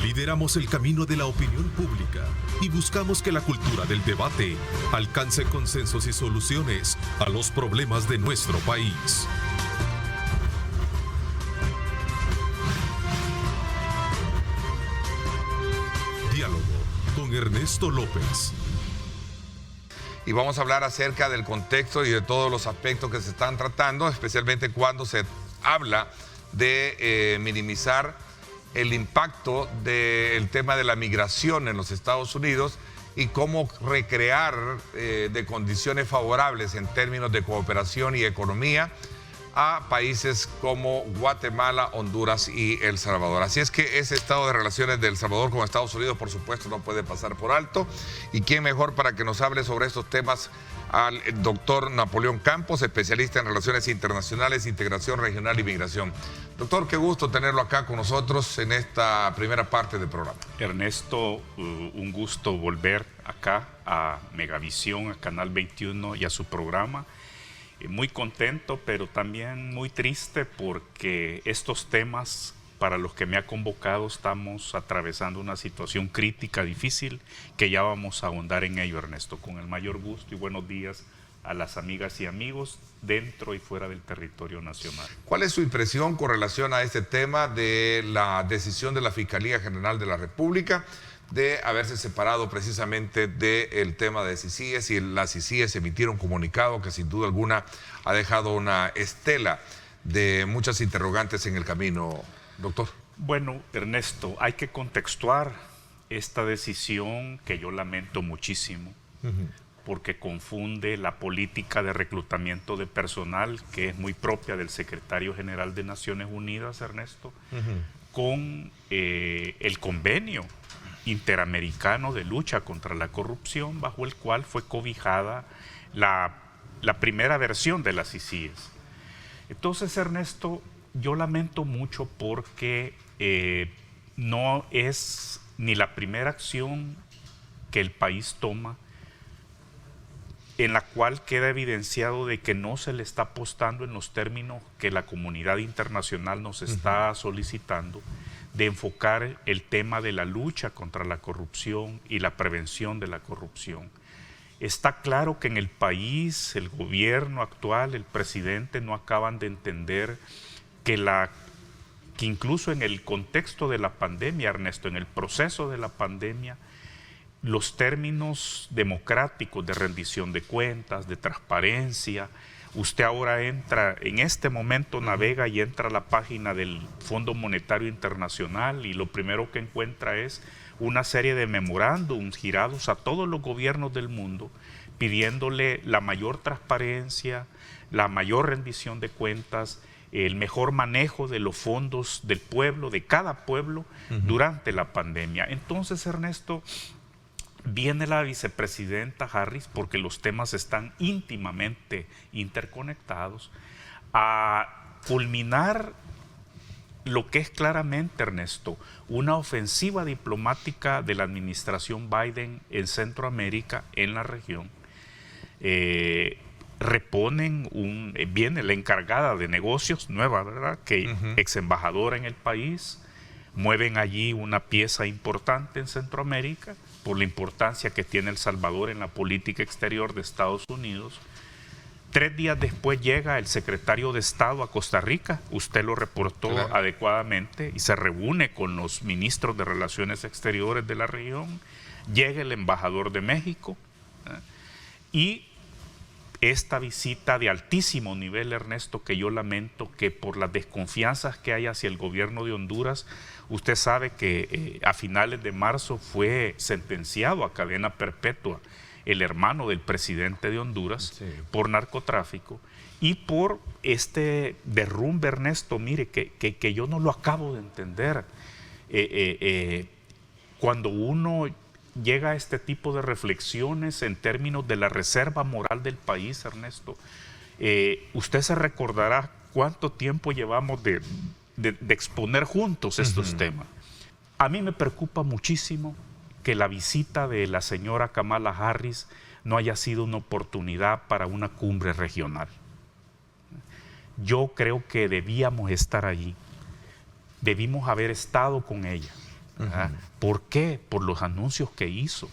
Lideramos el camino de la opinión pública y buscamos que la cultura del debate alcance consensos y soluciones a los problemas de nuestro país. Diálogo con Ernesto López. Y vamos a hablar acerca del contexto y de todos los aspectos que se están tratando, especialmente cuando se habla de minimizar el impacto del tema de la migración en los Estados Unidos y cómo recrear de condiciones favorables en términos de cooperación y economía a países como Guatemala, Honduras y El Salvador. Así es que ese estado de relaciones de El Salvador con Estados Unidos, por supuesto, no puede pasar por alto. ¿Y quién mejor para que nos hable sobre estos temas? Al doctor Napoleón Campos, especialista en Relaciones Internacionales, Integración Regional y Migración. Doctor, qué gusto tenerlo acá con nosotros en esta primera parte del programa. Ernesto, un gusto volver acá a Megavisión, a Canal 21 y a su programa. Muy contento, pero también muy triste porque estos temas para los que me ha convocado estamos atravesando una situación crítica, difícil, que ya vamos a ahondar en ello, Ernesto. Con el mayor gusto y buenos días a las amigas y amigos dentro y fuera del territorio nacional. ¿Cuál es su impresión con relación a este tema de la decisión de la Fiscalía General de la República de haberse separado precisamente del tema de CICIES? Y las CICIES emitieron un comunicado que sin duda alguna ha dejado una estela de muchas interrogantes en el camino, doctor. Bueno, Ernesto, hay que contextuar esta decisión que yo lamento muchísimo, porque confunde la política de reclutamiento de personal, que es muy propia del secretario general de Naciones Unidas, Ernesto, con el convenio interamericano de lucha contra la corrupción, bajo el cual fue cobijada la primera versión de las CICIES. Entonces, Ernesto, yo lamento mucho porque no es ni la primera acción que el país toma en la cual queda evidenciado de que no se le está apostando en los términos que la comunidad internacional nos está solicitando, de enfocar el tema de la lucha contra la corrupción y la prevención de la corrupción. Está claro que en el país, el gobierno actual, el presidente no acaban de entender que incluso en el contexto de la pandemia, Ernesto, en el proceso de la pandemia, los términos democráticos de rendición de cuentas, de transparencia. Usted ahora entra, en este momento navega y entra a la página del Fondo Monetario Internacional y lo primero que encuentra es una serie de memorándums girados a todos los gobiernos del mundo, pidiéndole la mayor transparencia, la mayor rendición de cuentas, el mejor manejo de los fondos del pueblo, de cada pueblo, durante la pandemia. Entonces, Ernesto, viene la vicepresidenta Harris, porque los temas están íntimamente interconectados, a culminar lo que es claramente, Ernesto, una ofensiva diplomática de la administración Biden en Centroamérica, en la región. Viene la encargada de negocios nueva, ¿verdad?, que ex embajadora en el país, mueven allí una pieza importante en Centroamérica, por la importancia que tiene El Salvador en la política exterior de Estados Unidos. 3 días después llega el secretario de Estado a Costa Rica, usted lo reportó adecuadamente, y se reúne con los ministros de Relaciones Exteriores de la región, llega el embajador de México, y esta visita de altísimo nivel, Ernesto, que yo lamento que por las desconfianzas que hay hacia el gobierno de Honduras, usted sabe que a finales de marzo fue sentenciado a cadena perpetua el hermano del presidente de Honduras por narcotráfico y por este derrumbe, Ernesto, mire, que yo no lo acabo de entender. Cuando uno llega a este tipo de reflexiones en términos de la reserva moral del país, Ernesto, usted se recordará cuánto tiempo llevamos de exponer juntos estos temas. A mí me preocupa muchísimo que la visita de la señora Kamala Harris no haya sido una oportunidad para una cumbre regional. Yo creo que debíamos estar allí, debimos haber estado con ella, ¿verdad? ¿Por qué? Por los anuncios que hizo.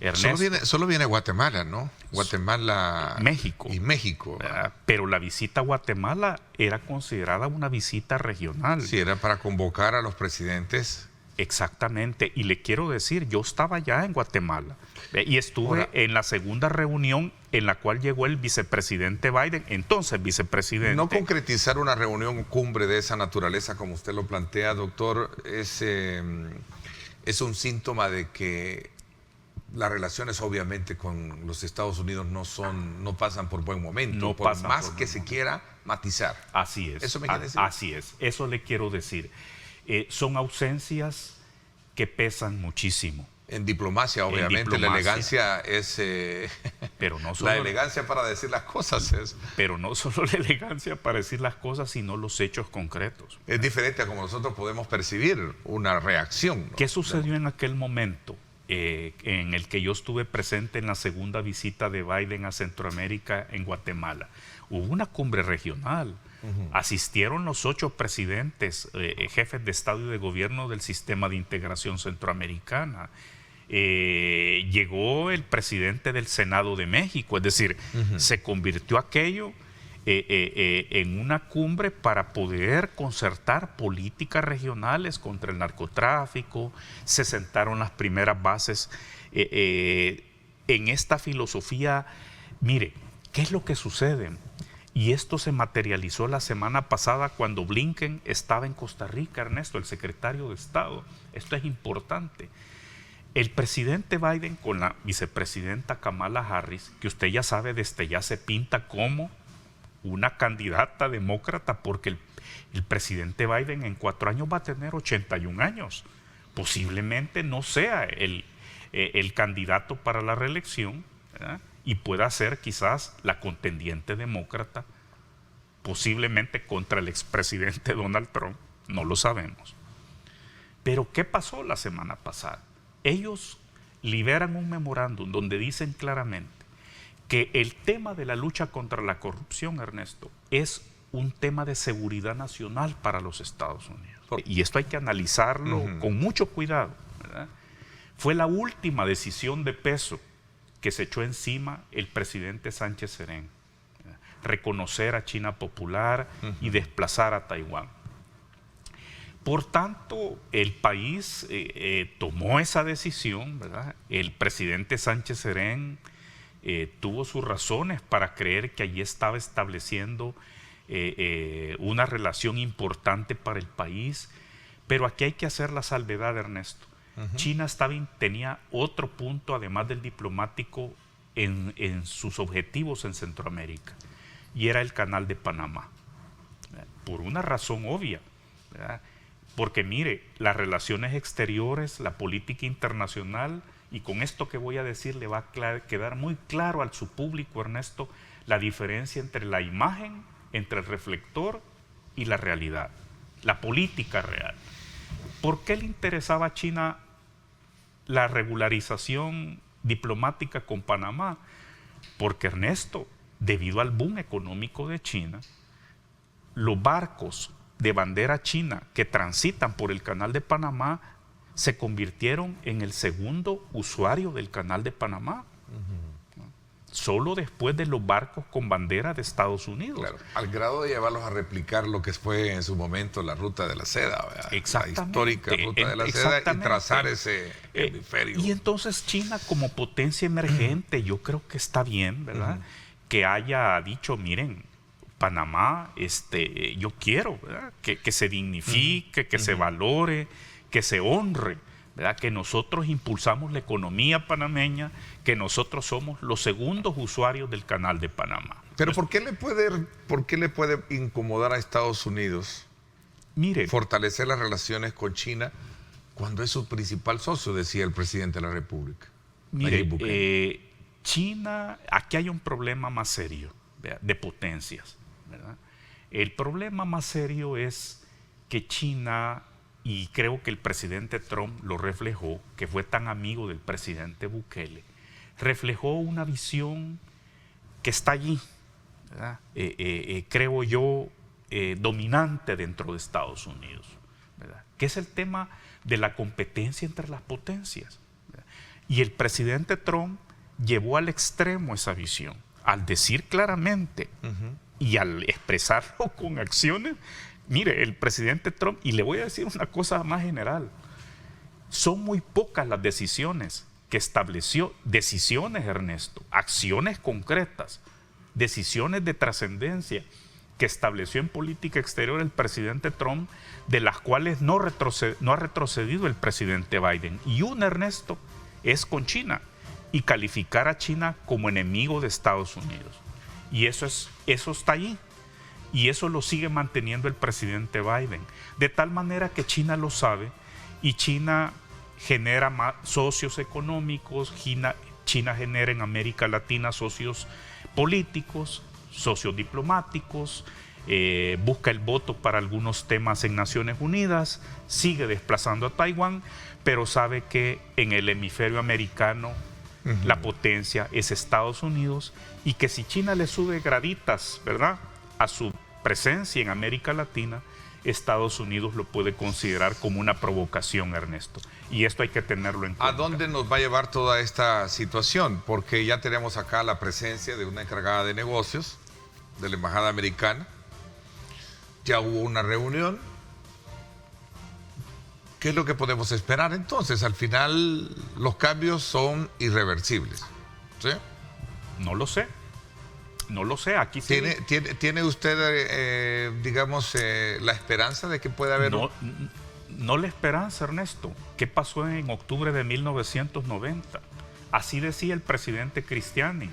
Ernesto, Solo viene Guatemala, ¿no? Guatemala, México. Y México. Pero la visita a Guatemala era considerada una visita regional. Sí, era para convocar a los presidentes. Exactamente. Y le quiero decir, yo estaba ya en Guatemala y estuve en la segunda reunión en la cual llegó el vicepresidente Biden, entonces vicepresidente. No concretizar una reunión cumbre de esa naturaleza, como usted lo plantea, doctor, es un síntoma de que las relaciones obviamente con los Estados Unidos no pasan por buen momento, No por pasan más por que buen se momento. quiera matizar. Así es. ¿Eso me quiere decir? Así es. Eso le quiero decir. Son ausencias que pesan muchísimo. En diplomacia, obviamente, la diplomacia. elegancia es... Pero no solo la elegancia para decir las cosas es... Pero no solo la elegancia para decir las cosas, sino los hechos concretos. Es diferente a como nosotros podemos percibir una reacción, ¿no? ¿Qué sucedió en aquel momento en el que yo estuve presente en la segunda visita de Biden a Centroamérica en Guatemala? Hubo una cumbre regional. Asistieron los 8 presidentes, jefes de Estado y de Gobierno del Sistema de Integración Centroamericana. Llegó el presidente del Senado de México, es decir, se convirtió aquello en una cumbre para poder concertar políticas regionales contra el narcotráfico. Se sentaron las primeras bases en esta filosofía. Mire, ¿qué es lo que sucede? Y esto se materializó la semana pasada cuando Blinken estaba en Costa Rica, Ernesto, el secretario de Estado. Esto es importante. El presidente Biden con la vicepresidenta Kamala Harris, que usted ya sabe, desde ya se pinta como una candidata demócrata, porque el presidente Biden en 4 años va a tener 81 años. Posiblemente no sea el candidato para la reelección, ¿verdad? Y pueda ser quizás la contendiente demócrata, posiblemente contra el expresidente Donald Trump, no lo sabemos. Pero ¿qué pasó la semana pasada? Ellos liberan un memorándum donde dicen claramente que el tema de la lucha contra la corrupción, Ernesto, es un tema de seguridad nacional para los Estados Unidos. Y esto hay que analizarlo con mucho cuidado, ¿verdad? Fue la última decisión de peso que se echó encima el presidente Sánchez Serén, ¿verdad? Reconocer a China Popular y desplazar a Taiwán. Por tanto, el país tomó esa decisión, ¿verdad? El presidente Sánchez Serén tuvo sus razones para creer que allí estaba estableciendo una relación importante para el país, pero aquí hay que hacer la salvedad, Ernesto. China tenía otro punto, además del diplomático, en sus objetivos en Centroamérica, y era el Canal de Panamá, ¿verdad? Por una razón obvia, ¿verdad? Porque mire, las relaciones exteriores, la política internacional, y con esto que voy a decir le va a quedar muy claro a su público, Ernesto, la diferencia entre la imagen, entre el reflector y la realidad, la política real. ¿Por qué le interesaba a China la regularización diplomática con Panamá? Porque, Ernesto, debido al boom económico de China, los barcos de bandera china que transitan por el Canal de Panamá se convirtieron en el segundo usuario del Canal de Panamá. Solo después de los barcos con bandera de Estados Unidos. Claro, al grado de llevarlos a replicar lo que fue en su momento la ruta de la seda, ¿verdad? Exactamente. La histórica ruta de la seda, y trazar ese hemisferio. Y entonces China, como potencia emergente, yo creo que está bien, ¿verdad? Que haya dicho, miren, Panamá, yo quiero, ¿verdad? Que se dignifique, que se valore, que se honre, ¿verdad? Que nosotros impulsamos la economía panameña, que nosotros somos los segundos usuarios del Canal de Panamá. Pero ¿por qué le puede incomodar a Estados Unidos, mire, fortalecer las relaciones con China cuando es su principal socio, decía el presidente de la República? Mire, China, aquí hay un problema más serio, ¿verdad? De potencias, ¿verdad? El problema más serio es que China, y creo que el presidente Trump lo reflejó, que fue tan amigo del presidente Bukele, reflejó una visión que está allí, ¿verdad? Creo yo, dominante dentro de Estados Unidos, ¿verdad? Que es el tema de la competencia entre las potencias. Y el presidente Trump llevó al extremo esa visión, al decir claramente y al expresarlo con acciones. Mire, el presidente Trump, y le voy a decir una cosa más general, son muy pocas las decisiones que estableció, decisiones, Ernesto, acciones concretas, decisiones de trascendencia que estableció en política exterior el presidente Trump, de las cuales no ha retrocedido el presidente Biden. Y una, Ernesto, es con China, y calificar a China como enemigo de Estados Unidos. Y eso está allí. Y eso lo sigue manteniendo el presidente Biden. De tal manera que China lo sabe, y China genera más socios económicos, China genera en América Latina socios políticos, socios diplomáticos, busca el voto para algunos temas en Naciones Unidas, sigue desplazando a Taiwán, pero sabe que en el hemisferio americano la potencia es Estados Unidos, y que si China le sube graditas, ¿verdad?, a su presencia en América Latina, Estados Unidos lo puede considerar como una provocación, Ernesto. Y esto hay que tenerlo en cuenta. ¿A dónde nos va a llevar toda esta situación? Porque ya tenemos acá la presencia de una encargada de negocios de la Embajada Americana. Ya hubo una reunión. ¿Qué es lo que podemos esperar entonces? Al final los cambios son irreversibles, ¿sí? No lo sé. No lo sé, aquí sí. ¿Tiene usted, digamos, la esperanza de que pueda haber...? No la esperanza, Ernesto. ¿Qué pasó en octubre de 1990? Así decía el presidente Cristiani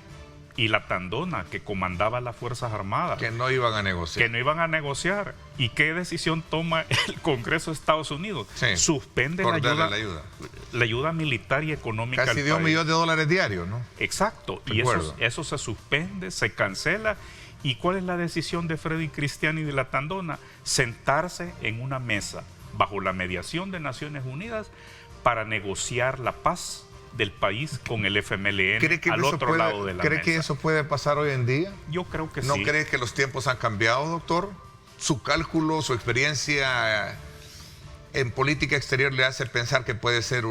y la Tandona, que comandaba las Fuerzas Armadas. Que no iban a negociar. Que no iban a negociar. ¿Y qué decisión toma el Congreso de Estados Unidos? Sí, suspende la ayuda militar y económica. Casi dio $1 millón diarios, ¿no? Exacto. Recuerdo. Y eso se suspende, se cancela. ¿Y cuál es la decisión de Freddy Cristiani y de la Tandona? Sentarse en una mesa bajo la mediación de Naciones Unidas para negociar la paz del país con el FMLN al otro lado de la mesa. ¿Cree que eso puede pasar hoy en día? Yo creo que sí. ¿No cree que los tiempos han cambiado, doctor? ¿Su cálculo, su experiencia en política exterior le hace pensar que puede ser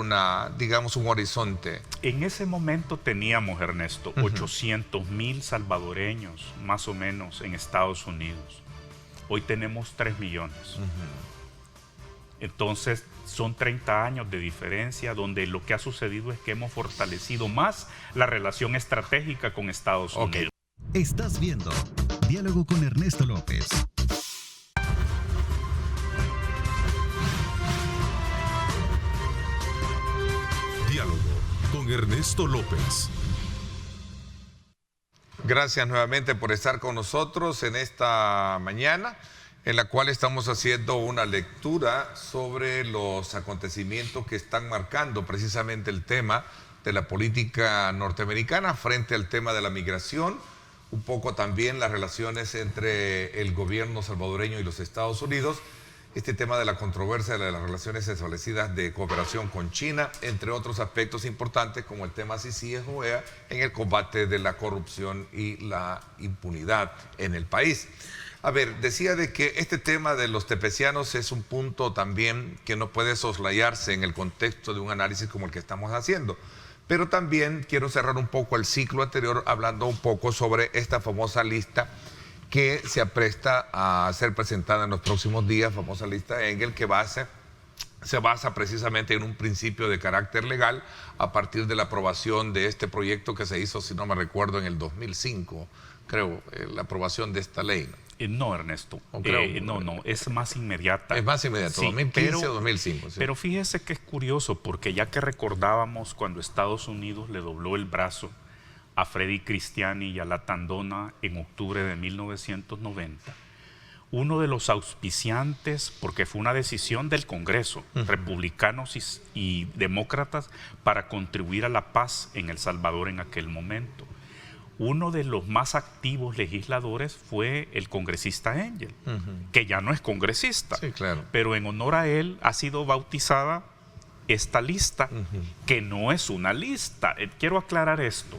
digamos, un horizonte? En ese momento teníamos, Ernesto, 800,000 salvadoreños, más o menos, en Estados Unidos. Hoy tenemos 3 millones. Entonces, son 30 años de diferencia, donde lo que ha sucedido es que hemos fortalecido más la relación estratégica con Estados Unidos. Estás viendo Diálogo con Ernesto López. Diálogo con Ernesto López. Gracias nuevamente por estar con nosotros en esta mañana, en la cual estamos haciendo una lectura sobre los acontecimientos que están marcando precisamente el tema de la política norteamericana frente al tema de la migración, un poco también las relaciones entre el gobierno salvadoreño y los Estados Unidos, este tema de la controversia de las relaciones establecidas de cooperación con China, entre otros aspectos importantes como el tema CICIG-OEA en el combate de la corrupción y la impunidad en el país. A ver, decía de que este tema de los tepecianos es un punto también que no puede soslayarse en el contexto de un análisis como el que estamos haciendo. Pero también quiero cerrar un poco el ciclo anterior hablando un poco sobre esta famosa lista que se apresta a ser presentada en los próximos días, famosa lista Engel, que se basa precisamente en un principio de carácter legal a partir de la aprobación de este proyecto que se hizo, si no me recuerdo, en el 2005, creo, la aprobación de esta ley. No, Ernesto, no, es más inmediata. Es más inmediata, sí, 2015 o 2005. Sí. Pero fíjese que es curioso, porque ya que recordábamos cuando Estados Unidos le dobló el brazo a Freddy Cristiani y a la Tandona en octubre de 1990, uno de los auspiciantes, porque fue una decisión del Congreso, republicanos y demócratas, para contribuir a la paz en El Salvador en aquel momento. Uno de los más activos legisladores fue el congresista Engel, que ya no es congresista, sí, claro, pero en honor a él ha sido bautizada esta lista, que no es una lista. Quiero aclarar esto.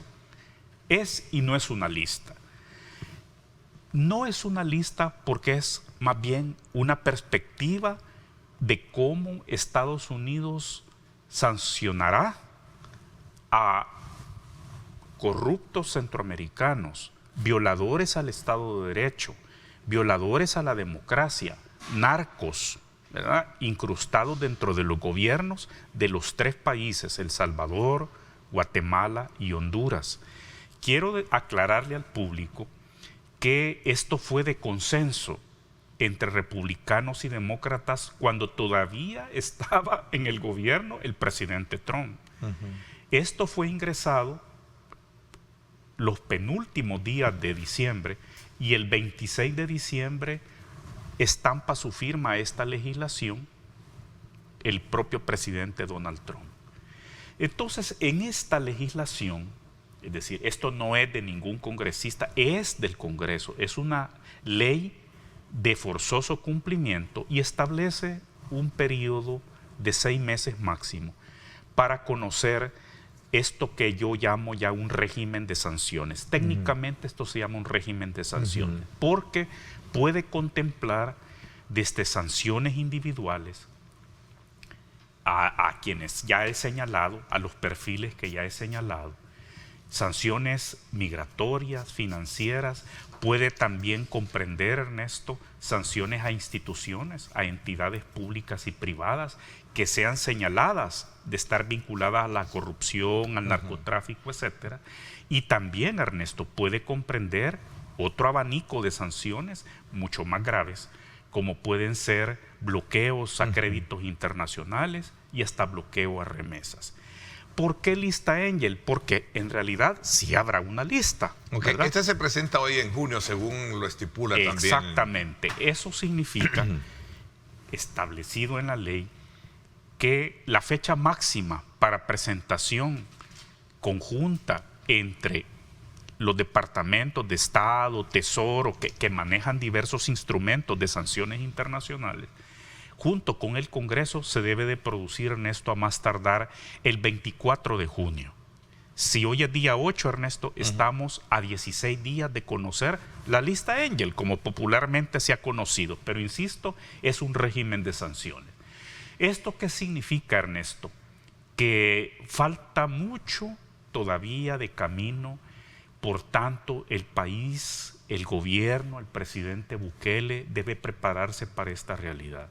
Es y no es una lista. No es una lista porque es más bien una perspectiva de cómo Estados Unidos sancionará a corruptos centroamericanos, violadores al Estado de Derecho, violadores a la democracia, narcos, ¿verdad?, incrustados dentro de los gobiernos de los 3 países, El Salvador, Guatemala y Honduras. Quiero aclararle al público que esto fue de consenso entre republicanos y demócratas cuando todavía estaba en el gobierno el presidente Trump. Esto fue ingresado los penúltimos días de diciembre y el 26 de diciembre estampa su firma a esta legislación el propio presidente Donald Trump. Entonces, en esta legislación, es decir, esto no es de ningún congresista, es del Congreso, es una ley de forzoso cumplimiento y establece un periodo de 6 meses máximo para conocer esto que yo llamo ya un régimen de sanciones. Técnicamente esto se llama un régimen de sanciones, porque puede contemplar desde sanciones individuales a quienes ya he señalado, a los perfiles que ya he señalado, sanciones migratorias, financieras, puede también comprender, Ernesto, sanciones a instituciones, a entidades públicas y privadas que sean señaladas de estar vinculadas a la corrupción, al narcotráfico, etcétera. Y también, Ernesto, puede comprender otro abanico de sanciones mucho más graves, como pueden ser bloqueos a créditos internacionales y hasta bloqueo a remesas. ¿Por qué lista Angel? Porque en realidad sí habrá una lista. Okay. Esta se presenta hoy en junio, según lo estipula también. Exactamente. Eso significa, establecido en la ley, que la fecha máxima para presentación conjunta entre los departamentos de Estado, Tesoro, que manejan diversos instrumentos de sanciones internacionales, junto con el Congreso, se debe de producir, Ernesto, a más tardar el 24 de junio. Si hoy es día 8, Ernesto, estamos a 16 días de conocer la lista Angel, como popularmente se ha conocido, pero insisto, es un régimen de sanciones. ¿Esto qué significa, Ernesto? Que falta mucho todavía de camino. Por tanto, el país, el gobierno, el presidente Bukele debe prepararse para esta realidad.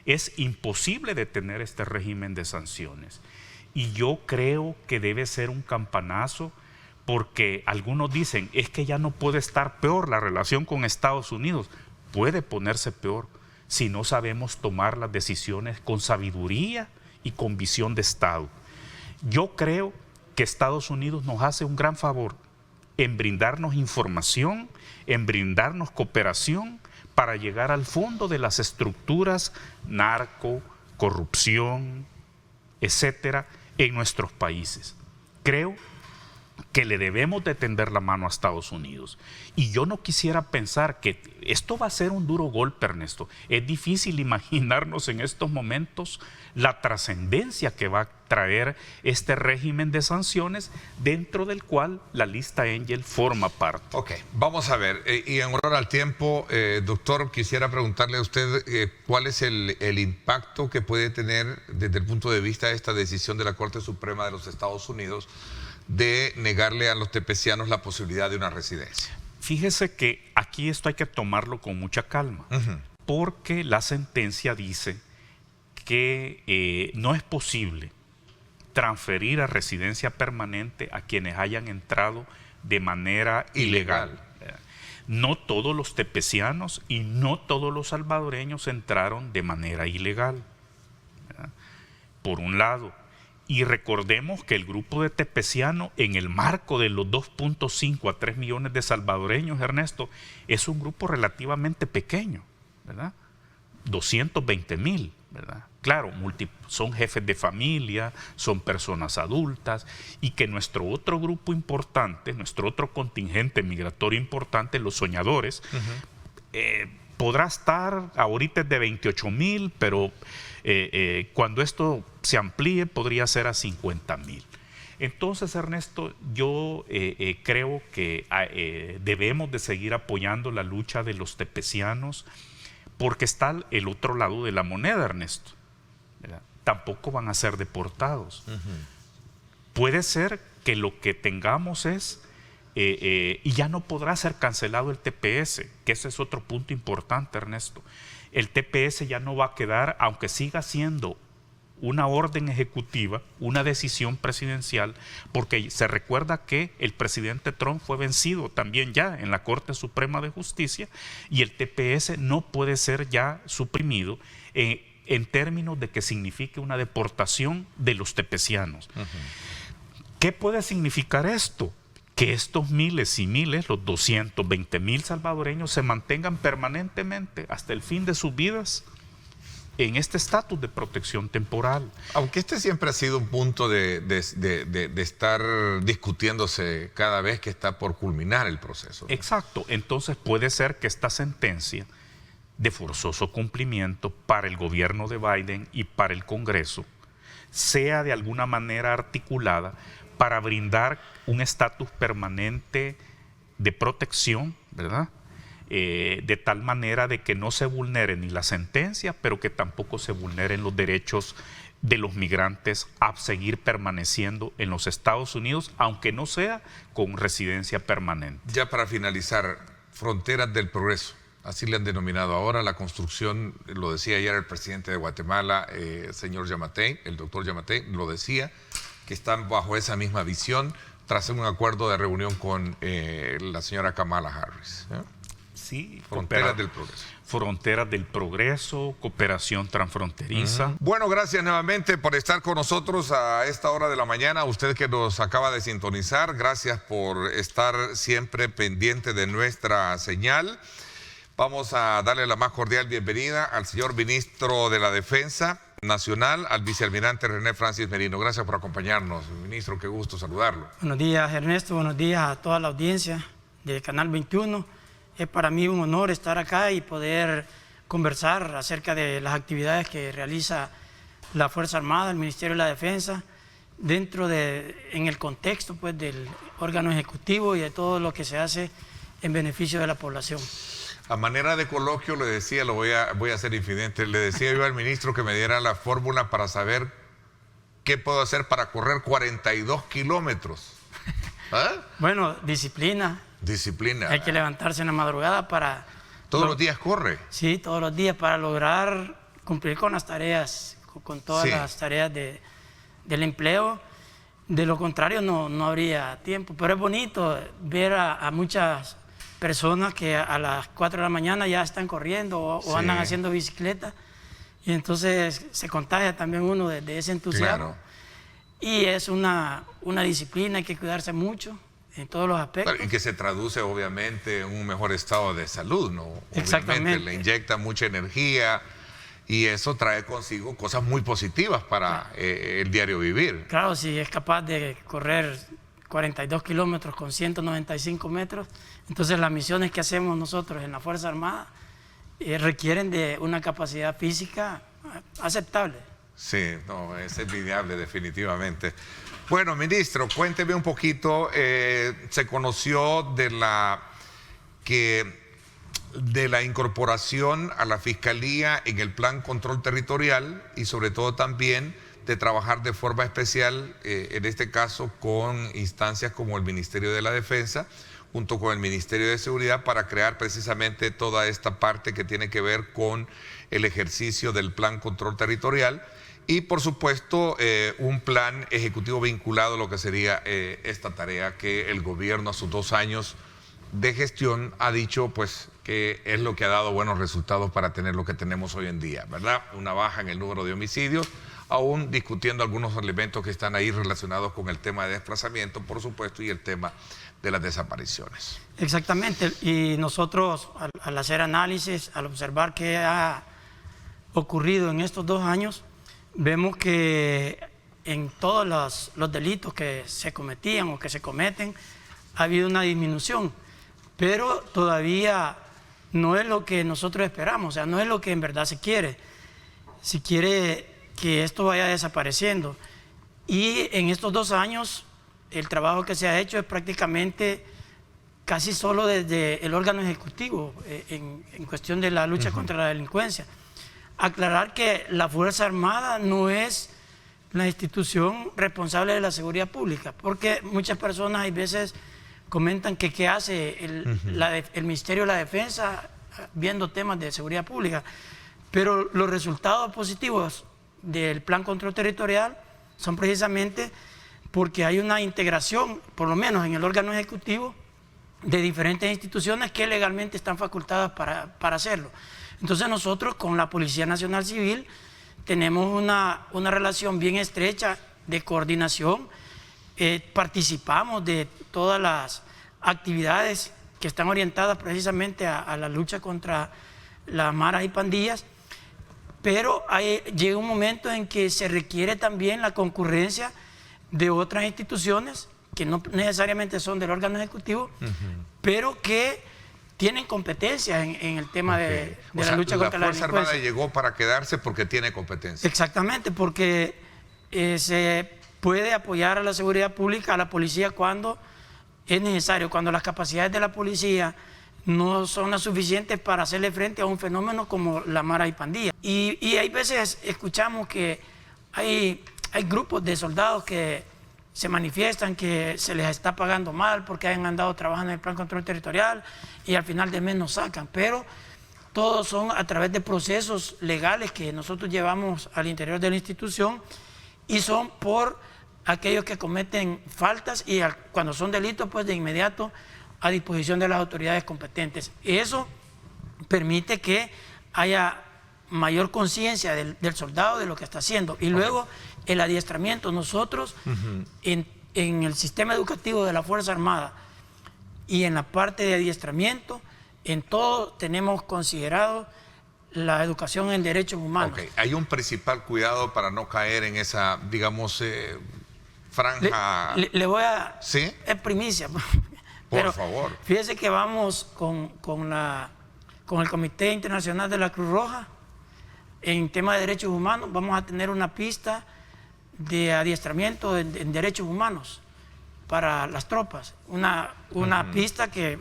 Es imposible detener este régimen de sanciones. Y yo creo que debe ser un campanazo, porque algunos dicen, es que ya no puede estar peor la relación con Estados Unidos. Puede ponerse peor si no sabemos tomar las decisiones con sabiduría y con visión de Estado. Yo creo que Estados Unidos nos hace un gran favor en brindarnos información, en brindarnos cooperación para llegar al fondo de las estructuras narco, corrupción, etcétera, en nuestros países. Creo que le debemos de tender la mano a Estados Unidos. Y yo no quisiera pensar que esto va a ser un duro golpe, Ernesto. Es difícil imaginarnos en estos momentos la trascendencia que va a traer este régimen de sanciones, dentro del cual la lista Angel forma parte. Ok, vamos a ver. Y en honor al tiempo, doctor, quisiera preguntarle a usted cuál es el impacto que puede tener desde el punto de vista de esta decisión de la Corte Suprema de los Estados Unidos de negarle a los tepecianos la posibilidad de una residencia. Fíjese que aquí esto hay que tomarlo con mucha calma, porque la sentencia dice que no es posible transferir a residencia permanente a quienes hayan entrado de manera ilegal. No todos los tepecianos y no todos los salvadoreños entraron de manera ilegal, ¿verdad? Por un lado. Y recordemos que el grupo de tepeciano, en el marco de los 2.5 a 3 millones de salvadoreños, Ernesto, es un grupo relativamente pequeño, ¿verdad? 220,000, ¿verdad? Claro, son jefes de familia, son personas adultas, y que nuestro otro grupo importante, nuestro otro contingente migratorio importante, los soñadores, podrá estar, ahorita es de 28,000, pero cuando esto se amplíe podría ser a 50,000. Entonces, Ernesto, yo creo que debemos de seguir apoyando la lucha de los tepecianos porque está el otro lado de la moneda, Ernesto, ¿verdad? Tampoco van a ser deportados. Puede ser que lo que tengamos es, y ya no podrá ser cancelado el TPS, que ese es otro punto importante, Ernesto. El TPS ya no va a quedar, aunque siga siendo una orden ejecutiva, una decisión presidencial, porque se recuerda que el presidente Trump fue vencido también ya en la Corte Suprema de Justicia, y el TPS no puede ser ya suprimido en términos de que signifique una deportación de los tepecianos. ¿Qué puede significar esto? Que estos miles y miles, los 220,000 salvadoreños, se mantengan permanentemente hasta el fin de sus vidas en este estatus de protección temporal. Aunque este siempre ha sido un punto de estar discutiéndose cada vez que está por culminar el proceso, ¿no? Exacto. Entonces puede ser que esta sentencia de forzoso cumplimiento para el gobierno de Biden y para el Congreso sea de alguna manera articulada para brindar un estatus permanente de protección, ¿verdad? De tal manera de que no se vulnere ni la sentencia, pero que tampoco se vulneren los derechos de los migrantes a seguir permaneciendo en los Estados Unidos, aunque no sea con residencia permanente. Ya para finalizar, fronteras del progreso, así le han denominado ahora la construcción, lo decía ayer el presidente de Guatemala, señor Yamatei, el doctor Yamatei, lo decía, que están bajo esa misma visión tras un acuerdo de reunión con la señora Kamala Harris, ¿eh? Sí, fronteras del progreso. Fronteras del progreso, cooperación transfronteriza. Bueno, gracias nuevamente por estar con nosotros a esta hora de la mañana. Usted que nos acaba de sintonizar, gracias por estar siempre pendiente de nuestra señal. Vamos a darle la más cordial bienvenida al señor ministro de la Defensa Nacional, al vicealmirante René Francis Merino. Gracias por acompañarnos, ministro, qué gusto saludarlo. Buenos días, Ernesto, buenos días a toda la audiencia de Canal 21. Es para mí un honor estar acá y poder conversar acerca de las actividades que realiza la Fuerza Armada, el Ministerio de la Defensa, en el contexto pues, del órgano ejecutivo y de todo lo que se hace en beneficio de la población. A manera de coloquio le decía, voy a ser infidente, le decía yo al ministro que me diera la fórmula para saber qué puedo hacer para correr 42 kilómetros. ¿Ah? Bueno, disciplina. Disciplina. Hay que levantarse en la madrugada para... ¿Todos los días corre? Sí, todos los días para lograr cumplir con las tareas, con todas las tareas del empleo. De lo contrario no habría tiempo. Pero es bonito ver a muchas personas que a las 4 de la mañana ya están corriendo o andan haciendo bicicleta, y entonces se contagia también uno de ese entusiasmo. Claro. Y es una disciplina, hay que cuidarse mucho en todos los aspectos. Y que se traduce obviamente en un mejor estado de salud, ¿no? Exactamente. Obviamente le inyecta mucha energía y eso trae consigo cosas muy positivas para el diario vivir. Claro, si es capaz de correr 42 kilómetros con 195 metros, entonces las misiones que hacemos nosotros en la Fuerza Armada requieren de una capacidad física aceptable. Sí, no, es envidiable definitivamente. Bueno, ministro, cuénteme un poquito, se conoció de la incorporación a la Fiscalía en el Plan Control Territorial y sobre todo también de trabajar de forma especial, en este caso con instancias como el Ministerio de la Defensa, junto con el Ministerio de Seguridad, para crear precisamente toda esta parte que tiene que ver con el ejercicio del Plan Control Territorial y, por supuesto, un plan ejecutivo vinculado a lo que sería esta tarea que el gobierno a sus 2 años de gestión ha dicho pues que es lo que ha dado buenos resultados para tener lo que tenemos hoy en día, ¿verdad? Una baja en el número de homicidios, aún discutiendo algunos elementos que están ahí relacionados con el tema de desplazamiento, por supuesto, y el tema de las desapariciones. Exactamente, y nosotros al hacer análisis, al observar qué ha ocurrido en estos 2 años, vemos que en todos los delitos que se cometían o que se cometen, ha habido una disminución, pero todavía no es lo que nosotros esperamos, o sea, no es lo que en verdad se quiere. Se quiere que esto vaya desapareciendo. Y en estos 2 años, el trabajo que se ha hecho es prácticamente casi solo desde el órgano ejecutivo en cuestión de la lucha contra la delincuencia. Aclarar que la Fuerza Armada no es la institución responsable de la seguridad pública, porque muchas personas hay veces comentan que qué hace el Ministerio de la Defensa viendo temas de seguridad pública, pero los resultados positivos del Plan Control Territorial son precisamente porque hay una integración, por lo menos en el órgano ejecutivo, de diferentes instituciones que legalmente están facultadas para hacerlo. Entonces nosotros con la Policía Nacional Civil tenemos una relación bien estrecha de coordinación, participamos de todas las actividades que están orientadas precisamente a la lucha contra las maras y pandillas, pero llega un momento en que se requiere también la concurrencia de otras instituciones que no necesariamente son del órgano ejecutivo, pero que tienen competencia en el tema de la lucha contra la delincuencia. La Fuerza Armada llegó para quedarse porque tiene competencia. Exactamente, porque se puede apoyar a la seguridad pública, a la policía cuando es necesario, cuando las capacidades de la policía no son las suficientes para hacerle frente a un fenómeno como la mara y pandilla. Y hay veces escuchamos que hay grupos de soldados que se manifiestan que se les está pagando mal porque han andado trabajando en el Plan Control Territorial y al final del mes nos sacan, pero todos son a través de procesos legales que nosotros llevamos al interior de la institución y son por aquellos que cometen faltas y cuando son delitos, pues de inmediato a disposición de las autoridades competentes. Eso permite que haya mayor conciencia del soldado de lo que está haciendo. Y luego el adiestramiento. Nosotros en el sistema educativo de la Fuerza Armada y en la parte de adiestramiento, en todo tenemos considerado la educación en derechos humanos. Okay. Hay un principal cuidado para no caer en esa, digamos, franja. Le voy a... ¿Sí? Es primicia. Por favor. Fíjese que vamos con el Comité Internacional de la Cruz Roja en tema de derechos humanos. Vamos a tener una pista de adiestramiento en derechos humanos para las tropas. Una pista que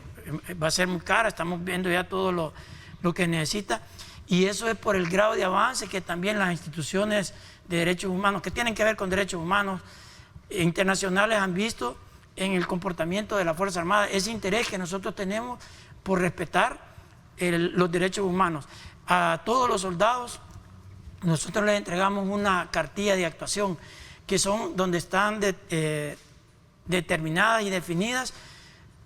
va a ser muy cara, estamos viendo ya todo lo que necesita. Y eso es por el grado de avance que también las instituciones de derechos humanos, que tienen que ver con derechos humanos internacionales, han visto en el comportamiento de la Fuerza Armada, ese interés que nosotros tenemos por respetar los derechos humanos. A todos los soldados nosotros les entregamos una cartilla de actuación que son donde están determinadas y definidas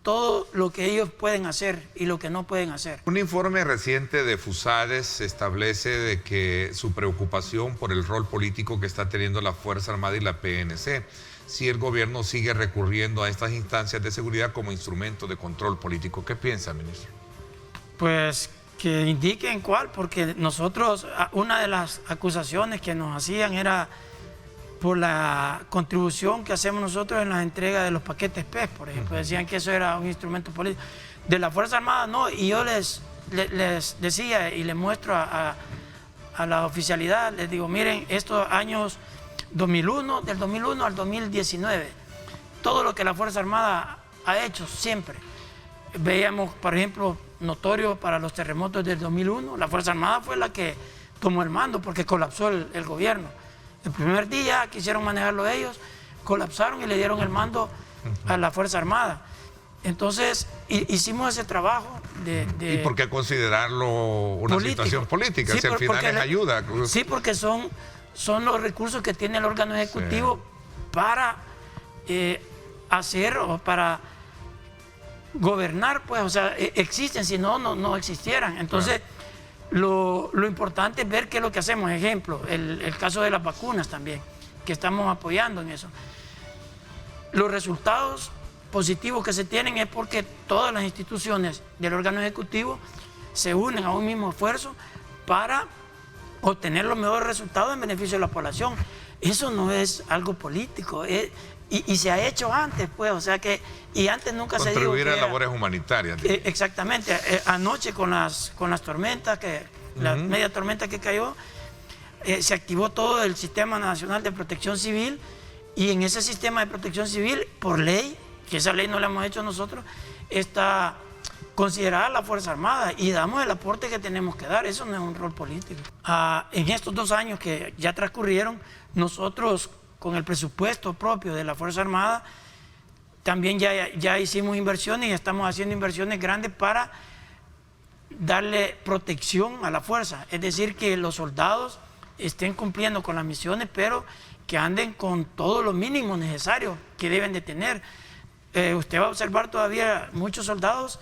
todo lo que ellos pueden hacer y lo que no pueden hacer. Un informe reciente de FUSADES establece de que su preocupación por el rol político que está teniendo la Fuerza Armada y la PNC, si el gobierno sigue recurriendo a estas instancias de seguridad como instrumento de control político. ¿Qué piensa, ministro? Pues que indiquen cuál, porque nosotros, una de las acusaciones que nos hacían era por la contribución que hacemos nosotros en la entrega de los paquetes PES, por ejemplo. Decían que eso era un instrumento político. De la Fuerza Armada no, y yo les decía y les muestro a la oficialidad, les digo, miren, estos años 2001, del 2001 al 2019, todo lo que la Fuerza Armada ha hecho siempre. Veíamos, por ejemplo, notorio para los terremotos del 2001, la Fuerza Armada fue la que tomó el mando porque colapsó el gobierno. El primer día quisieron manejarlo ellos, colapsaron y le dieron el mando a la Fuerza Armada. Entonces, hicimos ese trabajo de ¿Y por qué considerarlo una situación política? Sí, si al final es ayuda. Sí, porque son los recursos que tiene el órgano ejecutivo para hacer o para gobernar, pues, o sea, existen, si no existieran. Entonces, lo importante es ver qué es lo que hacemos. Ejemplo, el caso de las vacunas también, que estamos apoyando en eso. Los resultados positivos que se tienen es porque todas las instituciones del órgano ejecutivo se unen a un mismo esfuerzo para obtener los mejores resultados en beneficio de la población. Eso no es algo político, y se ha hecho antes, pues, o sea que, y antes nunca se dijo contribuir a labores humanitarias. Exactamente. Anoche con las tormentas, la media tormenta que cayó, se activó todo el Sistema Nacional de Protección Civil, y en ese sistema de protección civil, por ley, que esa ley no la hemos hecho nosotros, está considerada la Fuerza Armada y damos el aporte que tenemos que dar. Eso no es un rol político. En estos 2 años que ya transcurrieron, nosotros con el presupuesto propio de la Fuerza Armada también ya hicimos inversiones y estamos haciendo inversiones grandes para darle protección a la fuerza. Es decir, que los soldados estén cumpliendo con las misiones, pero que anden con todo lo mínimo necesario que deben de tener. Usted va a observar todavía muchos soldados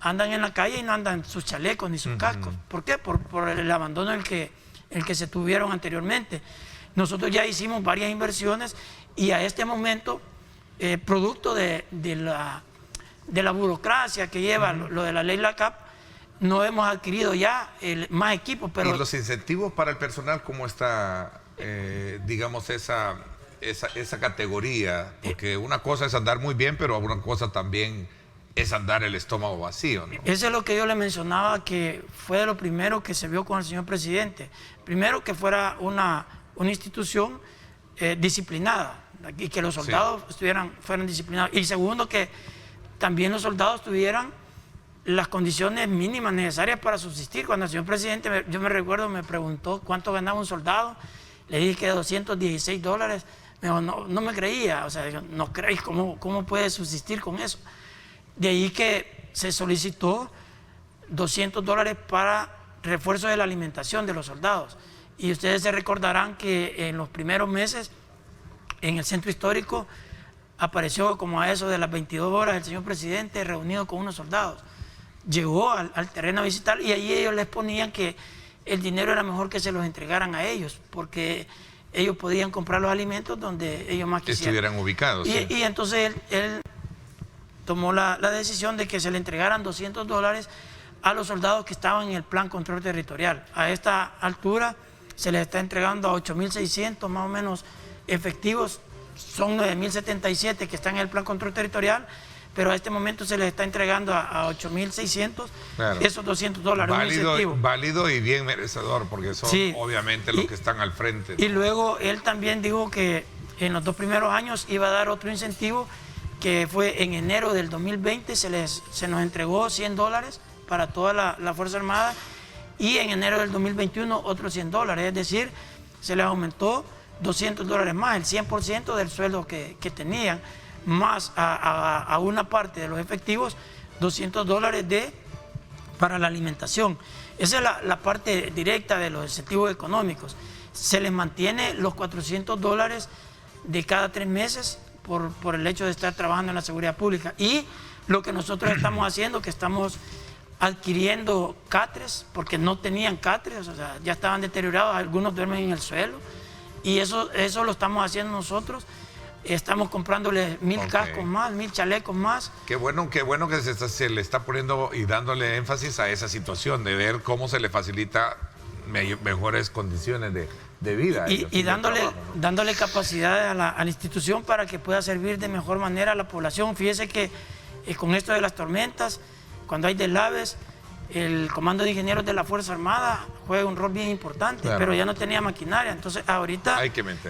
andan en la calle y no andan sus chalecos ni sus cascos. ¿Por qué? Por el abandono el que se tuvieron anteriormente. Nosotros ya hicimos varias inversiones y a este momento, producto de la burocracia que lleva lo de la ley LACAP, no hemos adquirido ya más equipos. Pero... ¿Y los incentivos para el personal cómo está, digamos, esa categoría? Porque una cosa es andar muy bien, pero una cosa también es andar el estómago vacío, ¿no? Eso es lo que yo le mencionaba, que fue de lo primero que se vio con el señor presidente. Primero, que fuera una institución disciplinada y que los soldados fueran disciplinados. Y segundo, que también los soldados tuvieran las condiciones mínimas necesarias para subsistir. Cuando el señor presidente, yo me recuerdo, me preguntó cuánto ganaba un soldado, le dije que $216. Me dijo, no me creía, o sea, no creéis, ¿cómo puede subsistir con eso? De ahí que se solicitó $200 para refuerzo de la alimentación de los soldados. Y ustedes se recordarán que en los primeros meses en el centro histórico apareció como a eso de las 22 horas el señor presidente reunido con unos soldados. Llegó al terreno a visitar y ahí ellos les ponían que el dinero era mejor que se los entregaran a ellos, porque ellos podían comprar los alimentos donde ellos más quisieran. Estuvieran ubicados. Y entonces él tomó la decisión de que se le entregaran $200 a los soldados que estaban en el plan control territorial. A esta altura se les está entregando a 8.600 más o menos efectivos, son 9.077 que están en el plan control territorial, pero a este momento se les está entregando a 8.600 claro. Esos $200. Válido y bien merecedor, porque son obviamente los que están al frente, ¿no? Y luego él también dijo que en los 2 primeros años iba a dar otro incentivo, que fue en enero del 2020 se nos entregó $100 para toda la Fuerza Armada, y en enero del 2021 otros $100, es decir, se les aumentó $200 más, el 100% del sueldo que tenían, más a una parte de los efectivos, $200 para la alimentación. Esa es la parte directa de los incentivos económicos. Se les mantiene los $400 de cada 3 meses por el hecho de estar trabajando en la seguridad pública. Y lo que nosotros estamos haciendo, que estamos adquiriendo catres, porque no tenían catres, o sea, ya estaban deteriorados, algunos duermen en el suelo, y eso lo estamos haciendo nosotros. Estamos comprándoles 1.000 cascos más, 1.000 chalecos más. Qué bueno que se le está poniendo y dándole énfasis a esa situación de ver cómo se le facilita mejores condiciones de vida. Y dándole capacidad a la institución para que pueda servir de mejor manera a la población. Fíjese que con esto de las tormentas, cuando hay deslaves, el Comando de Ingenieros de la Fuerza Armada juega un rol bien importante, claro, pero ya no tenía maquinaria. Entonces ahorita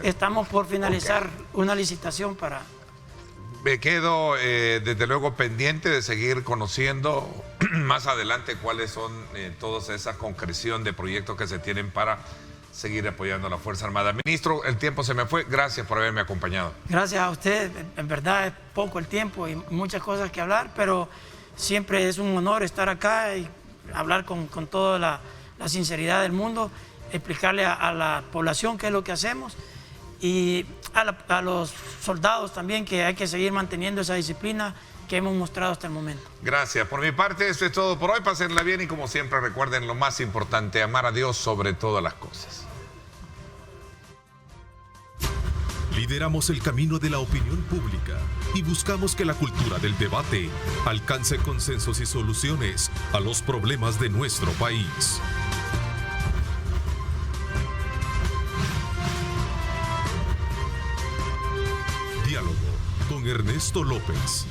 estamos por finalizar una licitación para... Me quedo desde luego pendiente de seguir conociendo más adelante cuáles son todas esas concreción de proyectos que se tienen para seguir apoyando a la Fuerza Armada. Ministro, el tiempo se me fue. Gracias por haberme acompañado. Gracias a usted. En verdad es poco el tiempo y muchas cosas que hablar, pero siempre es un honor estar acá y hablar con toda la sinceridad del mundo, explicarle a la población qué es lo que hacemos, y a los soldados también, que hay que seguir manteniendo esa disciplina que hemos mostrado hasta el momento. Gracias. Por mi parte, esto es todo por hoy. Pásenla bien y, como siempre, recuerden lo más importante: amar a Dios sobre todas las cosas. Lideramos el camino de la opinión pública y buscamos que la cultura del debate alcance consensos y soluciones a los problemas de nuestro país. Diálogo con Ernesto López.